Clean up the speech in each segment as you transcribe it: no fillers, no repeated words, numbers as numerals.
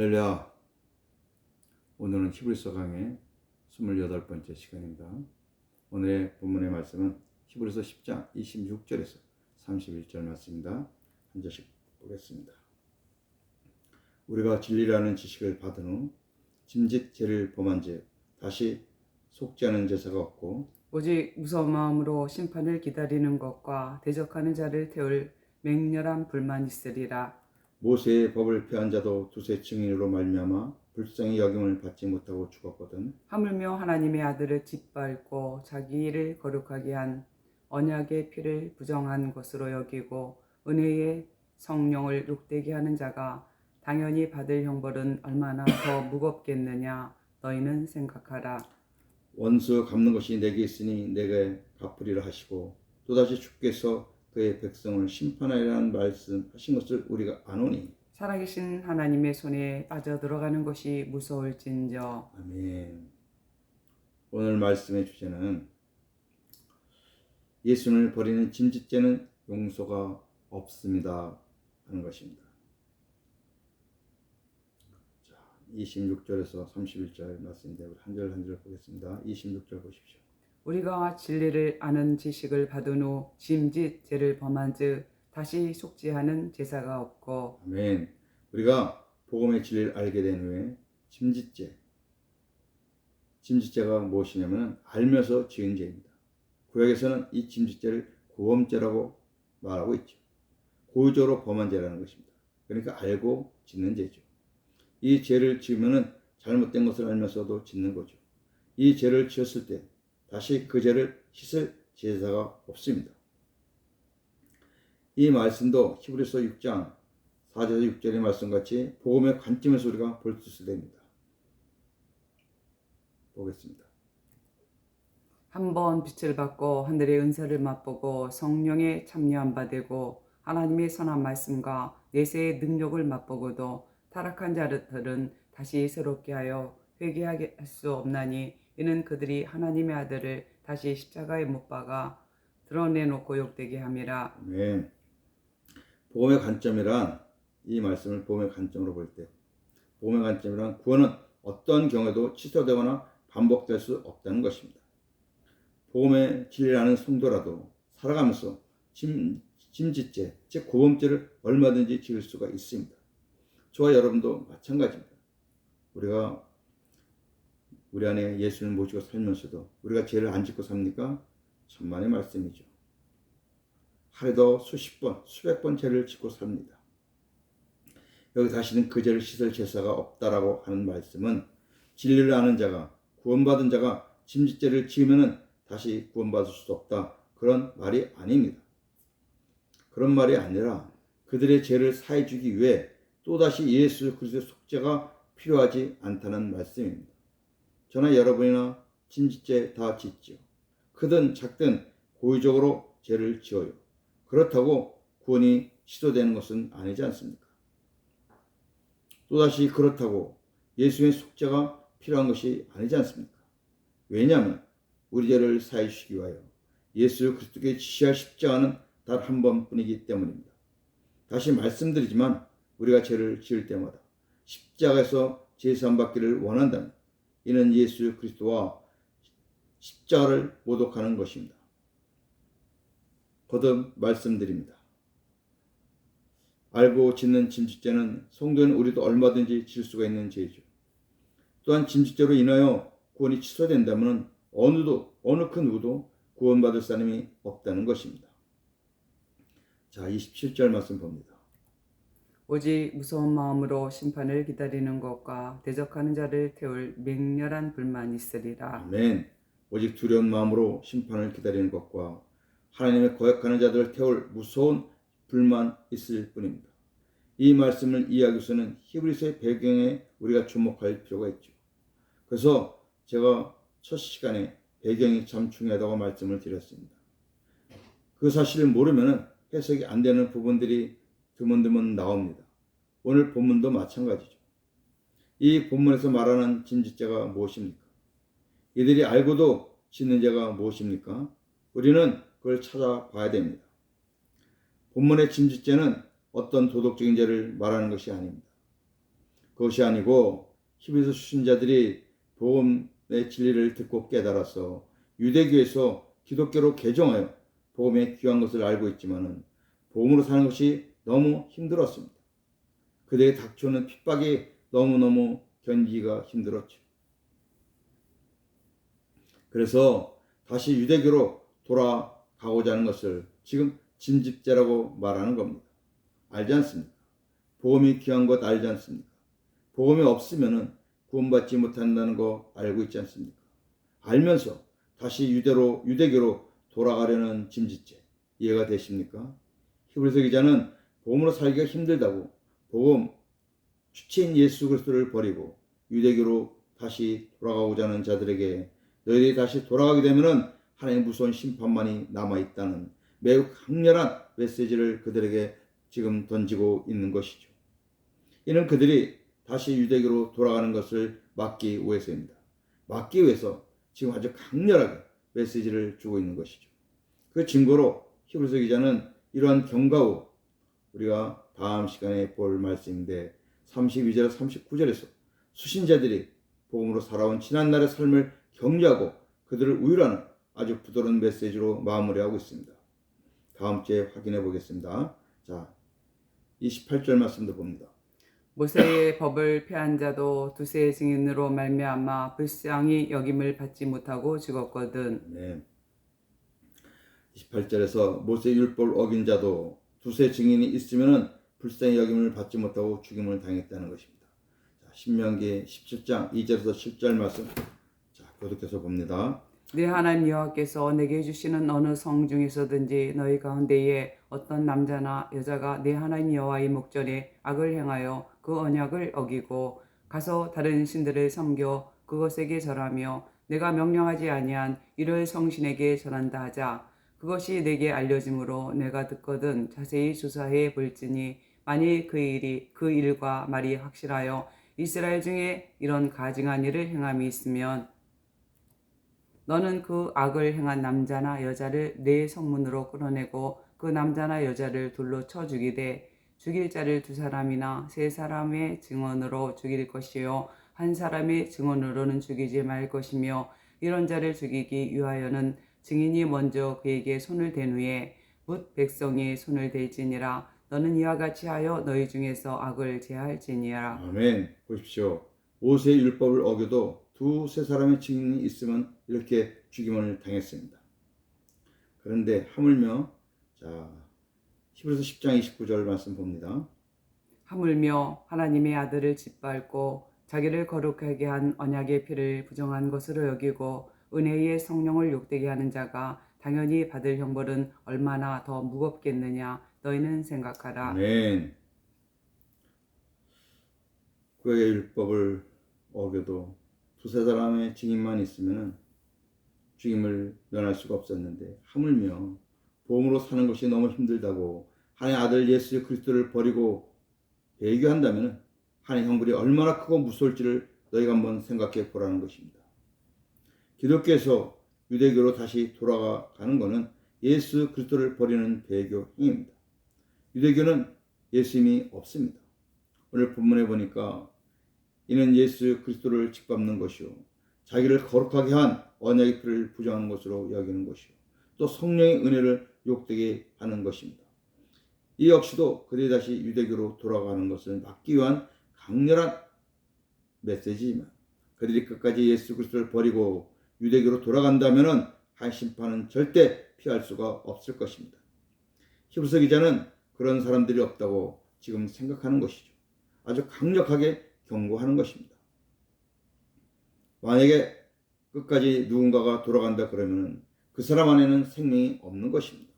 할렐루야. 오늘은 히브리서 강의 28번째 시간입니다. 오늘의 본문의 말씀은 히브리서 10장 26절에서 31절 말씀입니다. 한 절씩 보겠습니다. 우리가 진리라는 지식을 받은 후 짐짓 죄를 범한 즉 다시 속지 않은 제사가 없고 오직 무서운 마음으로 심판을 기다리는 것과 대적하는 자를 태울 맹렬한 불만 있으리라. 모세의 법을 폐한 자도 두세 증인으로 말미암아 불쌍히 여김을 받지 못하고 죽었거든. 하물며 하나님의 아들을 짓밟고 자기 일을 거룩하게 한 언약의 피를 부정한 것으로 여기고 은혜의 성령을 욕되게 하는 자가 당연히 받을 형벌은 얼마나 더 무겁겠느냐 너희는 생각하라. 원수 갚는 것이 내게 있으니 내게 갚으리라 하시고 또다시 주께서 그의 백성을 심판하리라는 말씀하신 것을 우리가 아노니. 살아계신 하나님의 손에 빠져들어가는 것이 무서울진저. 아멘. 오늘 말씀의 주제는 예수를 버리는 짐짓죄는 용서가 없습니다 하는 것입니다. 26절에서 31절 말씀인데 우리 한 절 한 절 보겠습니다. 26절 보십시오. 우리가 진리를 아는 지식을 받은 후 짐짓 죄를 범한 즉 다시 속죄하는 제사가 없고. 아멘. 우리가 복음의 진리를 알게 된 후에 짐짓죄가 무엇이냐면 알면서 지은 죄입니다. 구약에서는 이 짐짓죄를 고범죄라고 말하고 있죠. 고의적으로 범한 죄라는 것입니다. 그러니까 알고 짓는 죄죠. 이 죄를 지으면 잘못된 것을 알면서도 짓는 거죠. 이 죄를 지었을 때 다시 그 죄를 씻을 제사가 없습니다. 이 말씀도 히브리서 6장 4절에서 6절의 말씀같이 복음의 관점에서 우리가 볼 수 있어야 됩니다. 보겠습니다. 한번 빛을 받고 하늘의 은사를 맛보고 성령의 참여한 바 되고 하나님의 선한 말씀과 내세의 능력을 맛보고도 타락한 자들은 다시 새롭게 하여 회개하게 할 수 없나니 이는 그들이 하나님의 아들을 다시 십자가에 못 박아 드러내놓고 욕되게 함이라. 아멘. 복음의 관점이란 이 말씀을 복음의 관점으로 볼 때 복음의 관점이란 구원은 어떤 경우에도 취소되거나 반복될 수 없다는 것입니다. 복음의 진리라는 성도라도 살아가면서 짐짓죄, 즉 고범죄를 얼마든지 지을 수가 있습니다. 저와 여러분도 마찬가지입니다. 우리가 우리 안에 예수를 모시고 살면서도 우리가 죄를 안 짓고 삽니까? 천만의 말씀이죠. 하루에도 수십 번, 수백 번 죄를 짓고 삽니다. 여기 다시는 그 죄를 씻을 제사가 없다라고 하는 말씀은 진리를 아는 자가, 구원받은 자가 짐짓죄를 지으면 다시 구원받을 수 없다, 그런 말이 아닙니다. 그런 말이 아니라 그들의 죄를 사해주기 위해 또다시 예수 그리스도의 속죄가 필요하지 않다는 말씀입니다. 저나 여러분이나 짐짓죄 다 짓지요. 크든 작든 고의적으로 죄를 지어요. 그렇다고 구원이 시도되는 것은 아니지 않습니까? 또다시 그렇다고 예수의 속죄가 필요한 것이 아니지 않습니까? 왜냐하면 우리 죄를 사해 주시기 위하여 예수 그리스도께 지시할 십자가는 단 한 번뿐이기 때문입니다. 다시 말씀드리지만 우리가 죄를 지을 때마다 십자가에서 제사함 받기를 원한다면 이는 예수 그리스도와 십자가를 모독하는 것입니다. 거듭 말씀드립니다. 알고 짓는 짐짓죄는 성도인 우리도 얼마든지 질 수가 있는 죄이죠. 또한 짐짓죄로 인하여 구원이 취소된다면 어느 그 누구도 구원받을 사람이 없다는 것입니다. 자, 27절 말씀 봅니다. 오직 무서운 마음으로 심판을 기다리는 것과 대적하는 자를 태울 맹렬한 불만이 있으리라. 아멘. 오직 두려운 마음으로 심판을 기다리는 것과 하나님의 거역하는 자들을 태울 무서운 불만 있을 뿐입니다. 이 말씀을 이해하기 위해서는 히브리서의 배경에 우리가 주목할 필요가 있죠. 그래서 제가 첫 시간에 배경이 참 중요하다고 말씀을 드렸습니다. 그 사실을 모르면 해석이 안 되는 부분들이 드문드문 나옵니다. 오늘 본문도 마찬가지죠. 이 본문에서 말하는 짐짓죄가 무엇입니까? 이들이 알고도 짓는 죄가 무엇입니까? 우리는 그걸 찾아봐야 됩니다. 본문의 짐짓죄는 어떤 도덕적인 죄를 말하는 것이 아닙니다. 그것이 아니고 히브리서 수신자들이 복음의 진리를 듣고 깨달아서 유대교에서 기독교로 개종하여 복음의 귀한 것을 알고 있지만은 복음으로 사는 것이 너무 힘들었습니다. 그들에게 닥쳐오는 핍박이 너무너무 견디기가 힘들었죠. 그래서 다시 유대교로 돌아가고자 하는 것을 지금 진집제라고 말하는 겁니다. 알지 않습니까? 복음이 귀한 것 알지 않습니까? 복음이 없으면은 구원받지 못한다는 거 알고 있지 않습니까? 알면서 다시 유대교로 돌아가려는 짐짓죄 이해가 되십니까? 히브리서 기자는 복음으로 살기가 힘들다고 복음 주체인 예수 그리스도를 버리고 유대교로 다시 돌아가고자 하는 자들에게 너희들이 다시 돌아가게 되면은 하나님의 무서운 심판만이 남아있다는 매우 강렬한 메시지를 그들에게 지금 던지고 있는 것이죠. 이는 그들이 다시 유대교로 돌아가는 것을 막기 위해서입니다. 막기 위해서 지금 아주 강렬하게 메시지를 주고 있는 것이죠. 그 증거로 히브리서 기자는 이러한 경과 후 우리가 다음 시간에 볼 말씀인데 32절 39절에서 수신자들이 복음으로 살아온 지난날의 삶을 격려하고 그들을 우유라는 아주 부드러운 메시지로 마무리하고 있습니다. 다음 주에 확인해 보겠습니다. 자, 28절 말씀도 봅니다. 모세의 법을 폐한 자도 두세 증인으로 말미암아 불쌍히 여김을 받지 못하고 죽었거든. 네. 28절에서 모세 율법을 어긴 자도 두세 증인이 있으면은 불쌍히 여김을 받지 못하고 죽임을 당했다는 것입니다. 자, 신명기 17장 2절에서 10절 말씀. 자, 교독해서 봅니다. 네 하나님 여호와께서 내게 주시는 어느 성 중에서든지 너희 가운데에 어떤 남자나 여자가 네 하나님 여호와의 목전에 악을 행하여 그 언약을 어기고 가서 다른 신들을 섬겨 그것에게 절하며 내가 명령하지 아니한 이를 성신에게 절한다 하자. 그것이 내게 알려짐으로 내가 듣거든 자세히 조사해 볼지니 만일 그 일과 말이 확실하여 이스라엘 중에 이런 가증한 일을 행함이 있으면 너는 그 악을 행한 남자나 여자를 내 성문으로 끌어내고 그 남자나 여자를 돌로 쳐 죽이되 죽일 자를 두 사람이나 세 사람의 증언으로 죽일 것이요 한 사람의 증언으로는 죽이지 말 것이며 이런 자를 죽이기 위하여는 증인이 먼저 그에게 손을 댄 후에 뭇 백성이 손을 댈지니라. 너는 이와 같이 하여 너희 중에서 악을 제할지니라. 아멘. 보십시오. 모세의 율법을 어겨도 두세 사람의 증인이 있으면 이렇게 죽임을 당했습니다. 그런데 하물며 자 히브리서 10장 29절 말씀 봅니다. 하물며 하나님의 아들을 짓밟고 자기를 거룩하게 한 언약의 피를 부정한 것으로 여기고 은혜의 성령을 욕되게 하는 자가 당연히 받을 형벌은 얼마나 더 무겁겠느냐 너희는 생각하라. 아멘. 그의 율법을 어겨도 두세 사람의 증인만 있으면 죽임을 면할 수가 없었는데 하물며 복음으로 사는 것이 너무 힘들다고 하나님의 아들 예수 그리스도를 버리고 배교한다면 하나님의 형벌이 얼마나 크고 무서울지를 너희가 한번 생각해 보라는 것입니다. 기독교에서 유대교로 다시 돌아가는 것은 예수 그리스도를 버리는 배교 행위입니다. 유대교는 예수님이 없습니다. 오늘 본문에 보니까 이는 예수 그리스도를 짓밟는 것이요 자기를 거룩하게 한 언약의 피를 부정하는 것으로 여기는 것이요 또 성령의 은혜를 욕되게 하는 것입니다. 이 역시도 그들이 다시 유대교로 돌아가는 것을 막기 위한 강렬한 메시지지만 그들이 끝까지 예수 그리스도를 버리고 유대교로 돌아간다면 한 심판은 절대 피할 수가 없을 것입니다. 히브리서 기자는 그런 사람들이 없다고 지금 생각하는 것이죠. 아주 강력하게 경고하는 것입니다. 만약에 끝까지 누군가가 돌아간다 그러면 그 사람 안에는 생명이 없는 것입니다.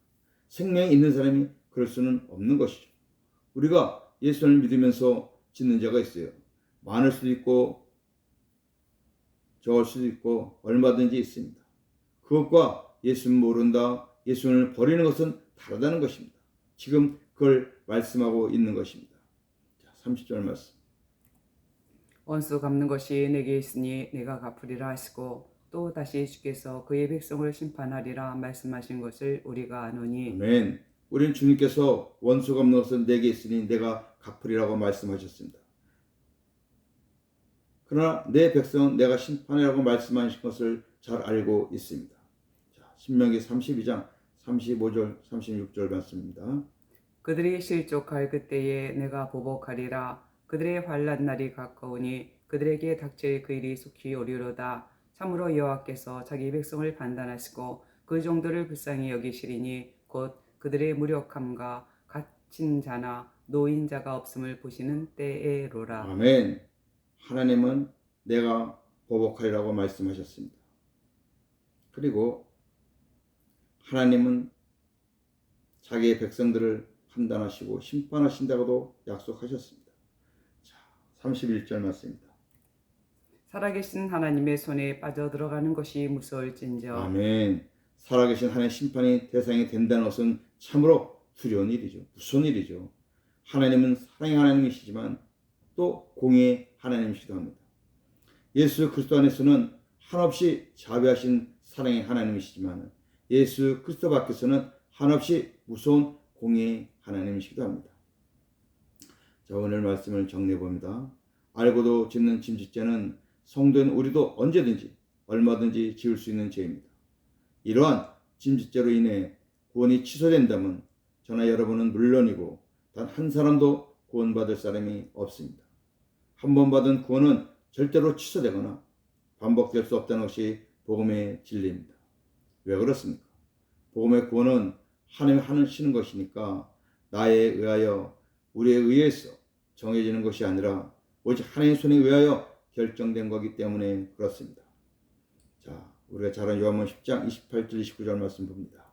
생명이 있는 사람이 그럴 수는 없는 것이죠. 우리가 예수를 믿으면서 짓는 죄가 있어요. 많을 수도 있고 적을 수도 있고 얼마든지 있습니다. 그것과 예수를 모른다, 예수를 버리는 것은 다르다는 것입니다. 지금 그걸 말씀하고 있는 것입니다. 자, 30절 말씀. 원수 갚는 것이 내게 있으니 내가 갚으리라 하시고 또 다시 주께서 그의 백성을 심판하리라 말씀하신 것을 우리가 아노니. 아멘. 우리는 주님께서 원수 갚는 것은 내게 있으니 내가 갚으리라고 말씀하셨습니다. 그러나 내 백성은 내가 심판이라고 말씀하신 것을 잘 알고 있습니다. 자, 신명기 32장 35절 36절 말씀입니다. 그들이 실족할 그때에 내가 보복하리라. 그들의 환난 날이 가까우니 그들에게 닥칠 그 일이 속히 오리로다. 참으로 여호와께서 자기 백성을 판단하시고 그 종들을 불쌍히 여기시리니 곧 그들의 무력함과 갇힌 자나 노인자가 없음을 보시는 때에로라. 아멘. 하나님은 내가 보복하리라고 말씀하셨습니다. 그리고 하나님은 자기의 백성들을 판단하시고 심판하신다고도 약속하셨습니다. 자, 31절 말씀입니다. 살아계신 하나님의 손에 빠져들어가는 것이 무서울진저. 아멘. 살아계신 하나님의 심판이 대상이 된다는 것은 참으로 두려운 일이죠. 무서운 일이죠. 하나님은 사랑의 하나님이시지만 또 공의의 하나님이시기도 합니다. 예수 그리스도 안에서는 한없이 자비하신 사랑의 하나님이시지만 예수 그리스도 밖에서는 한없이 무서운 공의의 하나님이시기도 합니다. 자, 오늘 말씀을 정리해 봅니다. 알고도 짓는 짐짓죄는 성도인 우리도 언제든지 얼마든지 지을 수 있는 죄입니다. 이러한 짐짓죄로 인해 구원이 취소된다면 저나 여러분은 물론이고 단 한 사람도 구원받을 사람이 없습니다. 한 번 받은 구원은 절대로 취소되거나 반복될 수 없다는 것이 복음의 진리입니다. 왜 그렇습니까? 복음의 구원은 하나님이 하시는 것이니까 나에 의하여 우리에 의해서 정해지는 것이 아니라 오직 하나님의 손에 의하여 결정된 거기 때문에 그렇습니다. 자, 우리가 잘 아는 요한복음 10장 28절 29절 말씀 봅니다.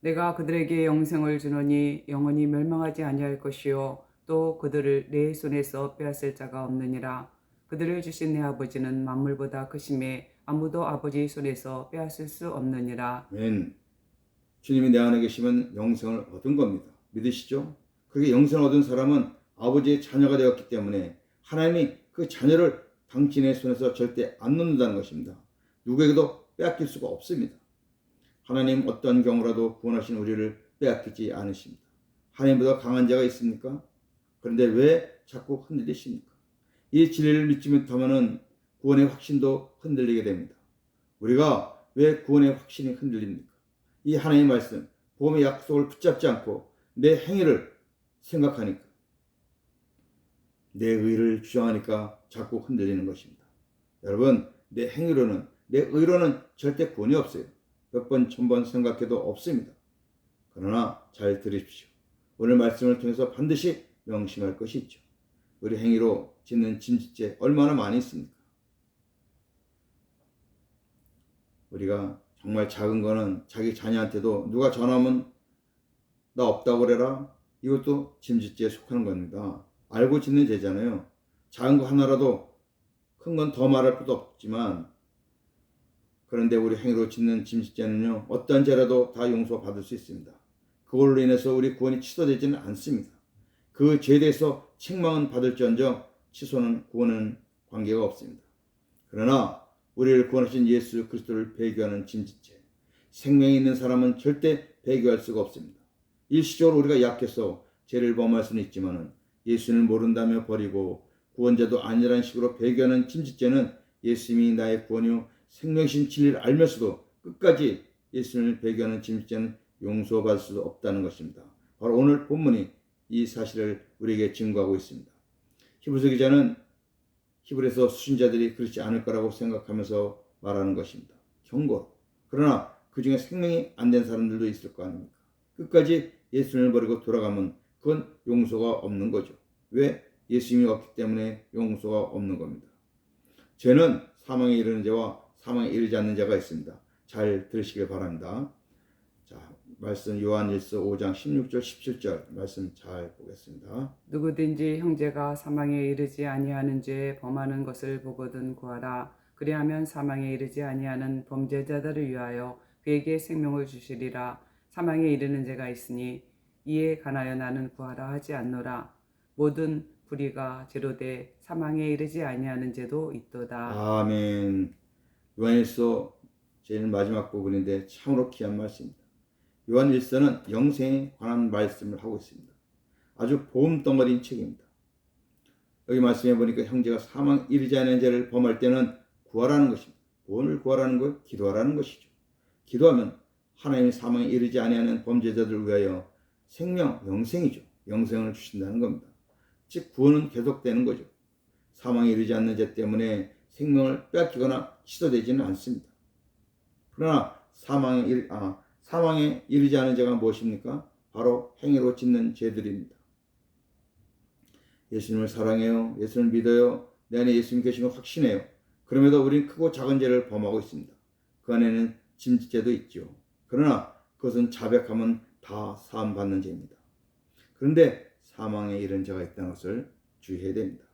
내가 그들에게 영생을 주노니 영원히 멸망하지 아니할 것이요 또 그들을 내 손에서 빼앗을 자가 없느니라. 그들을 주신 내 아버지는 만물보다 크심에 아무도 아버지 손에서 빼앗을 수 없느니라. 아멘. 주님이 내 안에 계시면 영생을 얻은 겁니다. 믿으시죠? 그렇게 영생을 얻은 사람은 아버지의 자녀가 되었기 때문에 하나님이 그 자녀를 당신의 손에서 절대 안 놓는다는 것입니다. 누구에게도 빼앗길 수가 없습니다. 하나님 어떤 경우라도 구원하신 우리를 빼앗기지 않으십니다. 하나님보다 강한 자가 있습니까? 그런데 왜 자꾸 흔들리십니까? 이 진리를 믿지 못하면 구원의 확신도 흔들리게 됩니다. 우리가 왜 구원의 확신이 흔들립니까? 이 하나님의 말씀, 복음의 약속을 붙잡지 않고 내 행위를 생각하니까, 내 의를 주장하니까 자꾸 흔들리는 것입니다. 여러분, 내 행위로는, 내 의로는 절대 구원이 없어요. 몇 번, 천번 생각해도 없습니다. 그러나 잘 들으십시오. 오늘 말씀을 통해서 반드시 명심할 것이 있죠. 우리 행위로 짓는 짐짓죄 얼마나 많이 있습니까? 우리가 정말 작은 거는 자기 자녀한테도 누가 전화하면 나 없다고 그래라. 이것도 짐짓죄에 속하는 겁니다. 알고 짓는 죄잖아요. 작은 거 하나라도 큰 건 더 말할 것도 없지만, 그런데 우리 행위로 짓는 짐짓죄는요, 어떤 죄라도 다 용서받을 수 있습니다. 그걸로 인해서 우리 구원이 취소되지는 않습니다. 그 죄에 대해서 책망은 받을지언정 취소는 구원은 관계가 없습니다. 그러나 우리를 구원하신 예수 그리스도를 배교하는 짐짓죄, 생명이 있는 사람은 절대 배교할 수가 없습니다. 일시적으로 우리가 약해서 죄를 범할 수는 있지만 예수를 모른다며 버리고 구원자도 아니라는 식으로 배교하는 짐짓죄는 예수님이 나의 구원이요 생명이신 진리를 알면서도 끝까지 예수님을 배교하는 짐짓죄는 용서받을 수 없다는 것입니다. 바로 오늘 본문이 이 사실을 우리에게 증거하고 있습니다. 히브리서 기자는 히브리서 수신자들이 그렇지 않을 거라고 생각하면서 말하는 것입니다. 경고로. 그러나 그 중에 생명이 안 된 사람들도 있을 거 아닙니까? 끝까지 예수님을 버리고 돌아가면 그건 용서가 없는 거죠. 왜? 예수님이 없기 때문에 용서가 없는 겁니다. 죄는 사망에 이르는 죄와 사망에 이르지 않는 죄가 있습니다. 잘 들으시길 바랍니다. 자, 말씀 요한일서 5장 16절 17절 말씀 잘 보겠습니다. 누구든지 형제가 사망에 이르지 아니하는 죄에 범하는 것을 보거든 구하라. 그리하면 사망에 이르지 아니하는 범죄자들을 위하여 그에게 생명을 주시리라. 사망에 이르는 죄가 있으니 이에 관하여 나는 구하라 하지 않노라. 모든 불의가 죄로 돼 사망에 이르지 아니하는 죄도 있도다. 아멘. 요한일서 제일 마지막 부분인데 참으로 귀한 말씀입니다. 요한일서는 영생에 관한 말씀을 하고 있습니다. 아주 보험덩어리인 책입니다. 여기 말씀해 보니까 형제가 사망 이르지 않은 죄를 범할 때는 구하라는 것입니다. 구원을 구하라는 거, 기도하라는 것이죠. 기도하면 하나님이 사망에 이르지 아니하는 범죄자들을 위하여 생명, 영생이죠. 영생을 주신다는 겁니다. 즉 구원은 계속되는 거죠. 사망에 이르지 않는 죄 때문에 생명을 빼앗기거나 취소되지는 않습니다. 그러나 사망에 이르지 않은 죄가 무엇입니까? 바로 행위로 짓는 죄들입니다. 예수님을 사랑해요. 예수님을 믿어요. 내 안에 예수님 계신 걸 확신해요. 그럼에도 우리는 크고 작은 죄를 범하고 있습니다. 그 안에는 짐짓죄도 있죠. 그러나 그것은 자백하면 다 사함받는 죄입니다. 그런데 사망에 이른 죄가 있다는 것을 주의해야 됩니다.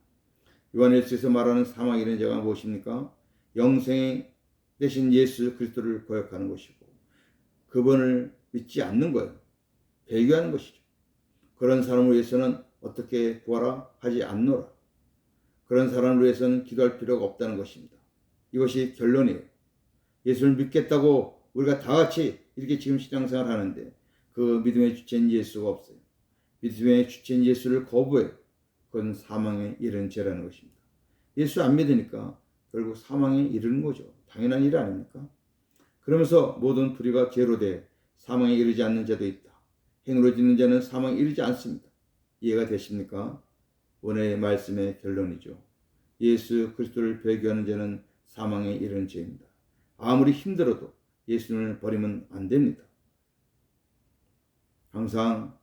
요한일서에서 말하는 사망에 이른 죄가 무엇입니까? 영생 대신 예수 그리스도를 거역하는 것이고 그분을 믿지 않는 거예요. 배교하는 것이죠. 그런 사람을 위해서는 어떻게 구하라 하지 않노라. 그런 사람을 위해서는 기도할 필요가 없다는 것입니다. 이것이 결론이에요. 예수를 믿겠다고 우리가 다 같이 이렇게 지금 신앙생활 하는데 그 믿음의 주체인 예수가 없어요. 믿음의 주체인 예수를 거부해요. 그건 사망에 이르는 죄라는 것입니다. 예수 안 믿으니까 결국 사망에 이르는 거죠. 당연한 일 아닙니까? 그러면서 모든 불의가 죄로 돼 사망에 이르지 않는 죄도 있다. 행으로 짓는 죄는 사망에 이르지 않습니다. 이해가 되십니까? 오늘의 말씀의 결론이죠. 예수 그리스도를 배교하는 죄는 사망에 이르는 죄입니다. 아무리 힘들어도 예수님을 버리면 안 됩니다. 항상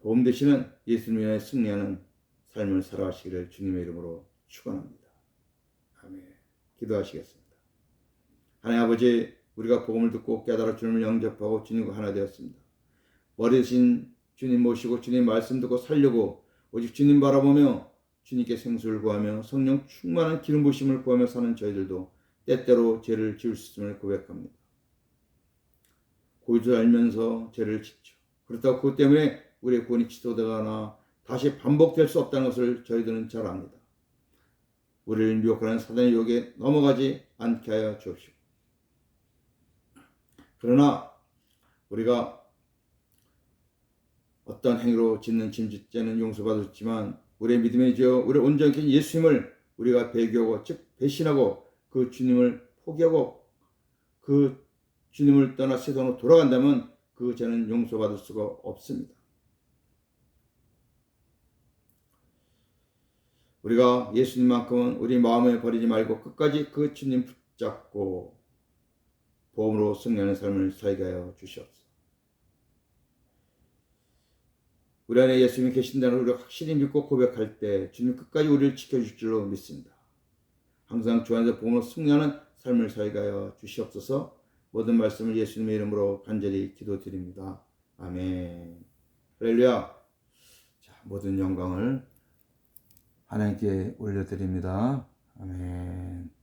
보험 되시는 예수님의 승리하는 삶을 살아가시기를 주님의 이름으로 축원합니다. 아멘. 기도하시겠습니다. 하나님 아버지, 우리가 복음을 듣고 깨달아 주님을 영접하고 주님과 하나 되었습니다. 머리 대신 주님 모시고 주님 말씀 듣고 살려고 오직 주님 바라보며 주님께 생수를 구하며 성령 충만한 기름 부으심을 구하며 사는 저희들도 때때로 죄를 지을 수 있음을 고백합니다. 고의도 알면서 죄를 짓죠. 그렇다고 그것 때문에 우리의 구원이 취소되거나 다시 반복될 수 없다는 것을 저희들은 잘 압니다. 우리를 미혹하는 사단의 유혹에 넘어가지 않게 하여 주옵시고. 그러나 우리가 어떤 행위로 짓는 짐짓죄는 용서받았지만 우리의 믿음의 죄, 우리의 온전히 예수님을 우리가 배교하고 즉 배신하고 그 주님을 포기하고 그 주님을 떠나 세상으로 돌아간다면 그 죄는 용서받을 수가 없습니다. 우리가 예수님만큼은 우리 마음에 버리지 말고 끝까지 그 주님 붙잡고 보험으로 승리하는 삶을 살게 하여 주시옵소서. 우리 안에 예수님이 계신다는 우리가 확실히 믿고 고백할 때 주님 끝까지 우리를 지켜줄 줄로 믿습니다. 항상 주 안에서 보험으로 승리하는 삶을 살게 하여 주시옵소서. 모든 말씀을 예수님의 이름으로 간절히 기도드립니다. 아멘. 할렐루야. 자, 모든 영광을 하나님께 올려드립니다. 아멘.